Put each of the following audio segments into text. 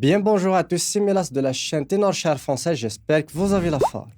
Bien bonjour à tous, c'est Mélas de la chaîne Ténorshare français, j'espère que vous avez la forme.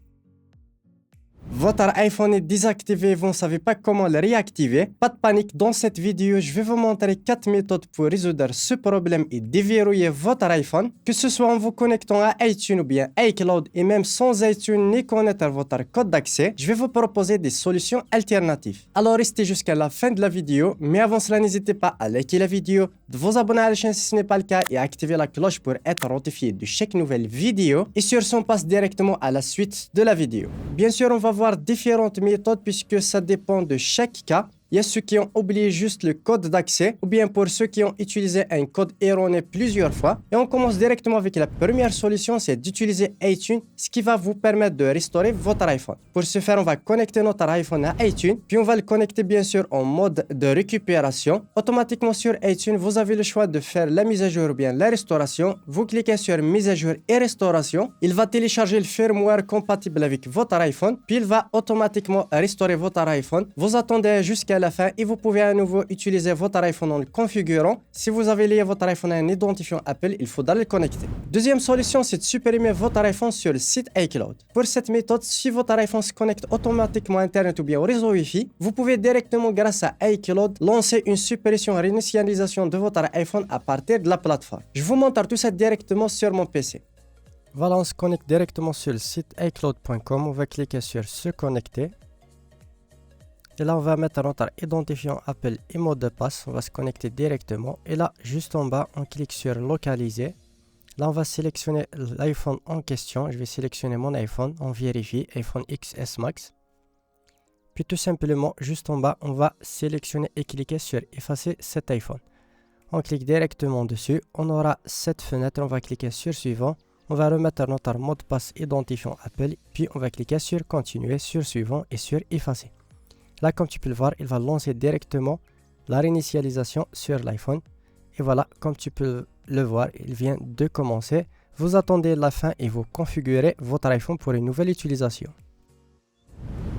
Votre iPhone est désactivé et vous ne savez pas comment le réactiver. Pas de panique, dans cette vidéo, je vais vous montrer 4 méthodes pour résoudre ce problème et déverrouiller votre iPhone, que ce soit en vous connectant à iTunes ou bien iCloud et même sans iTunes ni connaître votre code d'accès. Je vais vous proposer des solutions alternatives. Alors restez jusqu'à la fin de la vidéo, mais avant cela, n'hésitez pas à liker la vidéo, de vous abonner à la chaîne si ce n'est pas le cas et à activer la cloche pour être notifié de chaque nouvelle vidéo. Et sur ce, on passe directement à la suite de la vidéo. Bien sûr, on va voir différentes méthodes puisque ça dépend de chaque cas. Il y a ceux qui ont oublié juste le code d'accès ou bien pour ceux qui ont utilisé un code erroné plusieurs fois. Et on commence directement avec la première solution, c'est d'utiliser iTunes, ce qui va vous permettre de restaurer votre iPhone. Pour ce faire, on va connecter notre iPhone à iTunes, puis on va le connecter bien sûr en mode de récupération. Automatiquement sur iTunes, vous avez le choix de faire la mise à jour ou bien la restauration. Vous cliquez sur mise à jour et restauration. Il va télécharger le firmware compatible avec votre iPhone, puis il va automatiquement restaurer votre iPhone. Vous attendez jusqu'à la fin et vous pouvez à nouveau utiliser votre iPhone en le configurant. Si vous avez lié votre iPhone à un identifiant Apple, il faudra le connecter. Deuxième solution, c'est de supprimer votre iPhone sur le site iCloud. Pour cette méthode, si votre iPhone se connecte automatiquement à Internet ou bien au réseau Wi-Fi, vous pouvez directement grâce à iCloud lancer une suppression et réinitialisation de votre iPhone à partir de la plateforme. Je vous montre tout ça directement sur mon PC. Voilà, on se connecte directement sur le site iCloud.com. On va cliquer sur se connecter. Et là, on va mettre notre identifiant Apple et mot de passe. On va se connecter directement. Et là, juste en bas, on clique sur localiser. Là, on va sélectionner l'iPhone en question. Je vais sélectionner mon iPhone. On vérifie iPhone XS Max. Puis tout simplement, juste en bas, on va sélectionner et cliquer sur effacer cet iPhone. On clique directement dessus. On aura cette fenêtre. On va cliquer sur suivant. On va remettre notre mot de passe identifiant Apple. Puis on va cliquer sur continuer, sur suivant et sur effacer. Là, comme tu peux le voir, il va lancer directement la réinitialisation sur l'iPhone. Et voilà, comme tu peux le voir, il vient de commencer. Vous attendez la fin et vous configurez votre iPhone pour une nouvelle utilisation.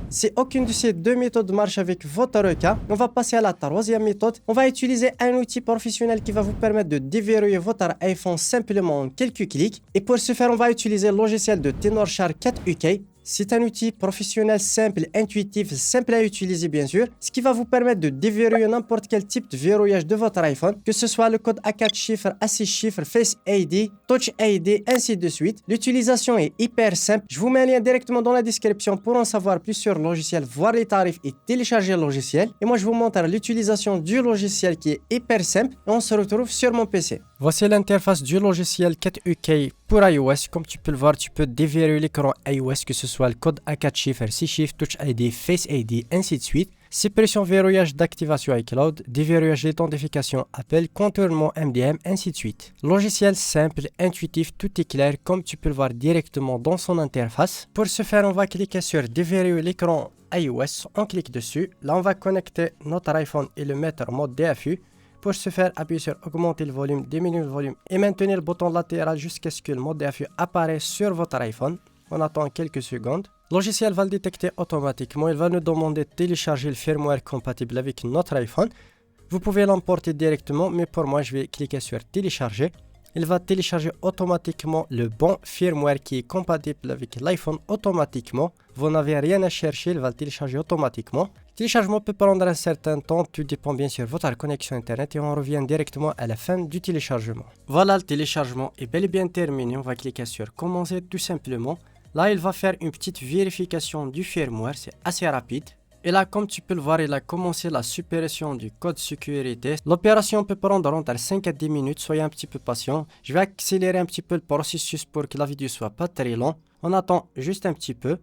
Si aucune de ces deux méthodes marche avec votre cas, on va passer à la troisième méthode. On va utiliser un outil professionnel qui va vous permettre de déverrouiller votre iPhone simplement en quelques clics. Et pour ce faire, on va utiliser le logiciel de Ténorshare 4UK. C'est un outil professionnel simple, intuitif, simple à utiliser bien sûr, ce qui va vous permettre de déverrouiller n'importe quel type de verrouillage de votre iPhone, que ce soit le code à 4 chiffres, à 6 chiffres, Face ID, Touch ID, ainsi de suite. L'utilisation est hyper simple. Je vous mets un lien directement dans la description pour en savoir plus sur le logiciel, voir les tarifs et télécharger le logiciel. Et moi, je vous montre l'utilisation du logiciel qui est hyper simple et on se retrouve sur mon PC. Voici l'interface du logiciel 4UK pour iOS. Comme tu peux le voir, tu peux déverrouiller l'écran iOS, que ce soit le code à 4 chiffres, 6 chiffres, Touch ID, Face ID, ainsi de suite. Suppression verrouillage d'activation iCloud, déverrouillage d'authentification Apple, contournement MDM, ainsi de suite. Logiciel simple, intuitif, tout est clair comme tu peux le voir directement dans son interface. Pour ce faire, on va cliquer sur déverrouiller l'écran iOS, on clique dessus. Là, on va connecter notre iPhone et le mettre en mode DFU. Pour ce faire, appuyez sur augmenter le volume, diminuer le volume et maintenir le bouton latéral jusqu'à ce que le mode DFU apparaisse sur votre iPhone. On attend quelques secondes. Le logiciel va le détecter automatiquement. Il va nous demander de télécharger le firmware compatible avec notre iPhone. Vous pouvez l'emporter directement, mais pour moi, je vais cliquer sur télécharger. Il va télécharger automatiquement le bon firmware qui est compatible avec l'iPhone automatiquement. Vous n'avez rien à chercher, il va le télécharger automatiquement. Le téléchargement peut prendre un certain temps, tout dépend bien sûr de votre connexion internet et on revient directement à la fin du téléchargement. Voilà, le téléchargement est bel et bien terminé. On va cliquer sur commencer tout simplement. Là, il va faire une petite vérification du firmware, c'est assez rapide. Et là, comme tu peux le voir, il a commencé la suppression du code sécurité. L'opération peut prendre entre 5 à 10 minutes, soyez un petit peu patient. Je vais accélérer un petit peu le processus pour que la vidéo soit pas très longue. On attend juste un petit peu.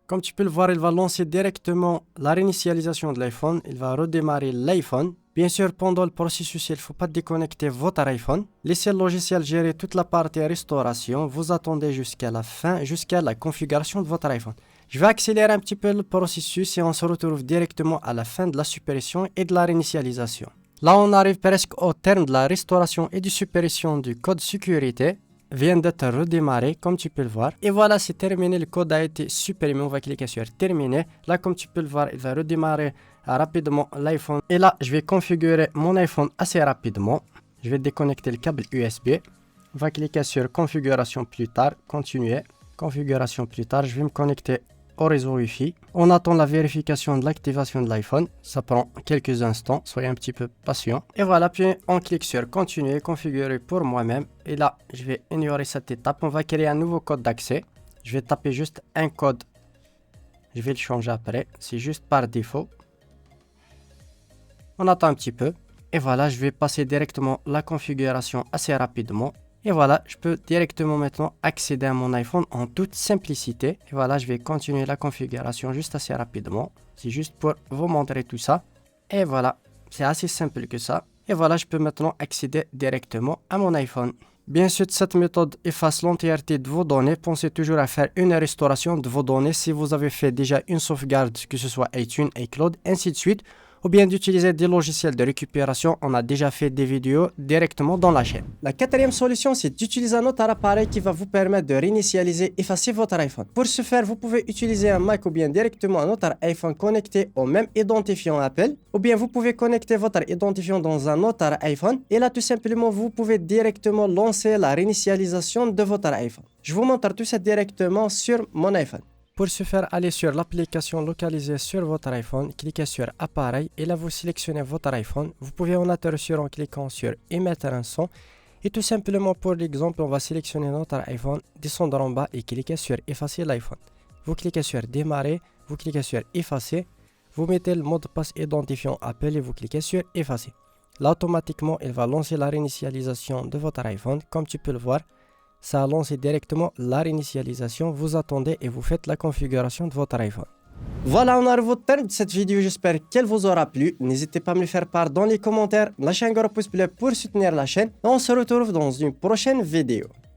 Comme tu peux le voir, il va lancer directement la réinitialisation de l'iPhone. Il va redémarrer l'iPhone. Bien sûr, pendant le processus, il ne faut pas déconnecter votre iPhone. Laissez le logiciel gérer toute la partie restauration. Vous attendez jusqu'à la fin, jusqu'à la configuration de votre iPhone. Je vais accélérer un petit peu le processus et on se retrouve directement à la fin de la suppression et de la réinitialisation. Là, on arrive presque au terme de la restauration et de suppression du code sécurité. Vient d'être redémarré comme tu peux le voir. Et voilà, c'est terminé. Le code a été supprimé. On va cliquer sur terminer. Là, comme tu peux le voir, il va redémarrer rapidement l'iPhone. Et là, je vais configurer mon iPhone assez rapidement. Je vais déconnecter le câble USB. On va cliquer sur configuration plus tard, continuer, configuration plus tard, je vais me connecter au réseau Wi-Fi. On attend la vérification de l'activation de l'iPhone, ça prend quelques instants, soyez un petit peu patient. Et voilà, puis on clique sur continuer, configurer pour moi-même. Et là, je vais ignorer cette étape, on va créer un nouveau code d'accès. Je vais taper juste un code, je vais le changer après, c'est juste par défaut. On attend un petit peu. Et voilà, je vais passer directement la configuration assez rapidement. Et voilà, je peux directement maintenant accéder à mon iPhone en toute simplicité. Et voilà, je vais continuer la configuration juste assez rapidement. C'est juste pour vous montrer tout ça. Et voilà, c'est assez simple que ça. Et voilà, je peux maintenant accéder directement à mon iPhone. Bien sûr, cette méthode efface l'entièreté de vos données. Pensez toujours à faire une restauration de vos données si vous avez fait déjà une sauvegarde, que ce soit iTunes, iCloud, ainsi de suite. Ou bien d'utiliser des logiciels de récupération. On a déjà fait des vidéos directement dans la chaîne. La quatrième solution, c'est d'utiliser un autre appareil qui va vous permettre de réinitialiser, effacer votre iPhone. Pour ce faire, vous pouvez utiliser un Mac ou bien directement un autre iPhone connecté au même identifiant Apple. Ou bien vous pouvez connecter votre identifiant dans un autre iPhone. Et là, tout simplement, vous pouvez directement lancer la réinitialisation de votre iPhone. Je vous montre tout ça directement sur mon iPhone. Pour ce faire, allez sur l'application localisée sur votre iPhone, cliquez sur Appareil et là vous sélectionnez votre iPhone. Vous pouvez en atterrir en cliquant sur Émettre un son. Et tout simplement pour l'exemple, on va sélectionner notre iPhone, descendre en bas et cliquer sur Effacer l'iPhone. Vous cliquez sur Démarrer, vous cliquez sur Effacer, vous mettez le mot de passe identifiant Apple et vous cliquez sur Effacer. Là automatiquement, il va lancer la réinitialisation de votre iPhone, comme tu peux le voir. Ça a lancé directement la réinitialisation. Vous attendez et vous faites la configuration de votre iPhone. Voilà, on arrive au terme de cette vidéo. J'espère qu'elle vous aura plu. N'hésitez pas à me le faire part dans les commentaires. Lâchez un gros pouce bleu pour soutenir la chaîne. On se retrouve dans une prochaine vidéo.